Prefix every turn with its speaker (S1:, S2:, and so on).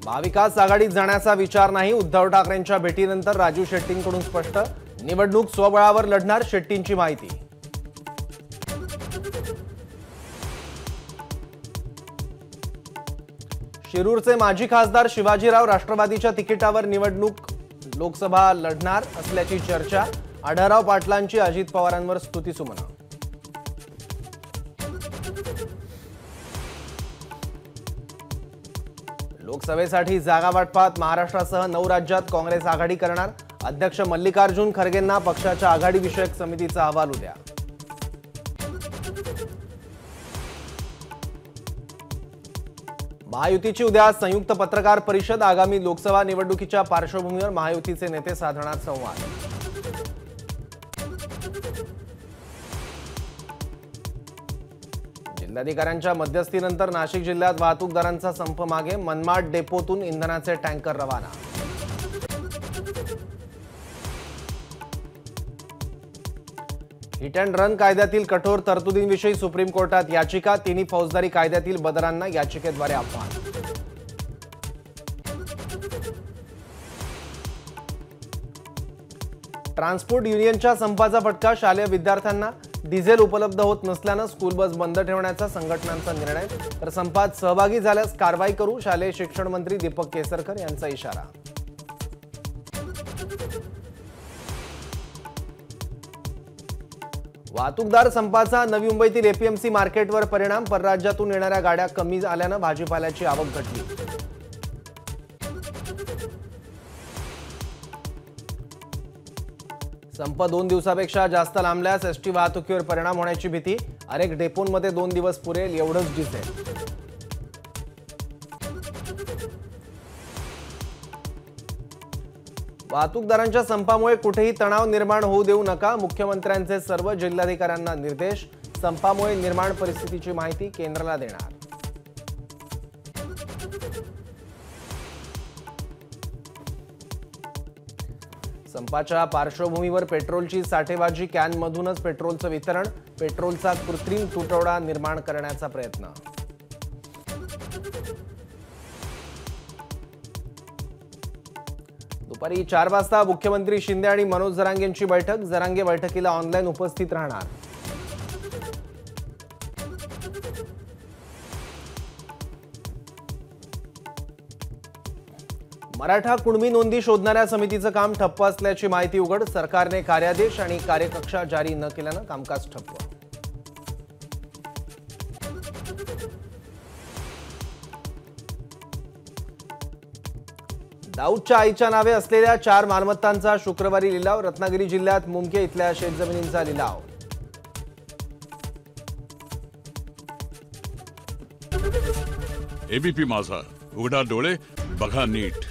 S1: महाविकास आघाडीत जाण्याचा विचार नाही। उद्धव ठाकरेंच्या भेटीनंतर राजू शेट्टींकडून स्पष्ट। निवडणूक स्वबळावर लढणार शेट्टींची माहिती। शिरूरचे माजी खासदार शिवाजीराव राष्ट्रवादीच्या तिकिटावर निवडणूक लोकसभा लढणार असल्याची चर्चा। आढळराव पाटलांची अजित पवारांवर स्तुतीसुमनं। लोकसभेसाठी जागा वाटपात महाराष्ट्रासह 9 राज्यात काँग्रेस आघाडी करणार। अध्यक्ष मल्लिकार्जुन खरगेंना पक्षाच्या आघाडी विषयक समितीचा अहवाल उद्या। महायुतीची उद्या संयुक्त पत्रकार परिषद। आगामी लोकसभा निवडणुकीच्या पार्श्वभूमीवर महायुतीचे नेते साधणार संवाद। जिल्हाधिकाऱ्यांच्या मध्यस्थीनंतर नाशिक जिल्ह्यात वाहतूकदारांचा संप मागे। मनमाड डेपोतून इंधनाचे टँकर रवाना। हिट अँड रन कायद्यातील कठोर तरतुदींविषयी सुप्रीम कोर्टात याचिका। तिन्ही फौजदारी कायद्यातील बदलांना याचिकेद्वारे आव्हान। ट्रान्सपोर्ट युनियनच्या संपाचा फटका। शालेय विद्यार्थ्यांना डिझेल उपलब्ध होत नसल्याने स्कूल बस बंद ठेवण्याचा संघटनांचा निर्णय। तर संपात सहभागी झाल्यास कारवाई करू। शालेय शिक्षण मंत्री दीपक केसरकर यांचा इशारा। वाहतूकदार संपाचा नवी मुंबईतील एपीएमसी मार्केटवर परिणाम। परराज्यातून येणाऱ्या गाड्या कमी झाल्याने भाजीपाल्याची आवक घटली। संप 2 दिवसापेक्षा जास्त लांबल्यास एसटी वाहतुकीवर परिणाम होण्याची भीती। अनेक डेपोंमध्ये 2 दिवस पुरेल एवढंच डिझेल। वाहतूकदारांच्या संपामुळे कुठेही तणाव निर्माण होऊ देऊ नका। मुख्यमंत्र्यांचे सर्व जिल्हाधिकाऱ्यांना निर्देश। संपामुळे निर्माण परिस्थितीची माहिती केंद्राला देणार। संपाच्या पार्श्वभूमीवर पेट्रोलची साठेबाजी। कॅनमधूनच पेट्रोलचं वितरण। पेट्रोलचा कृत्रिम तुटवडा निर्माण करण्याचा प्रयत्न। दुपारी 4 वाजता मुख्यमंत्री शिंदे आणि मनोज जरांगेंची बैठक। जरांगे बैठकीला ऑनलाईन उपस्थित राहणार। मराठा कुणबी नोंदी शोधणाऱ्या समितीचं काम ठप्प असल्याची माहिती उघड। सरकारने कार्यादेश आणि कार्यकक्षा जारी न केल्यानं कामकाज ठप्प। दाऊदच्या आईच्या नावे असलेल्या 4 मालमत्तांचा शुक्रवारी लिलाव। रत्नागिरी जिल्ह्यात मुमके इथल्या शेतजमिनींचा लिलाव।
S2: एबीपी माझा, उघडा डोळे बघा नीट।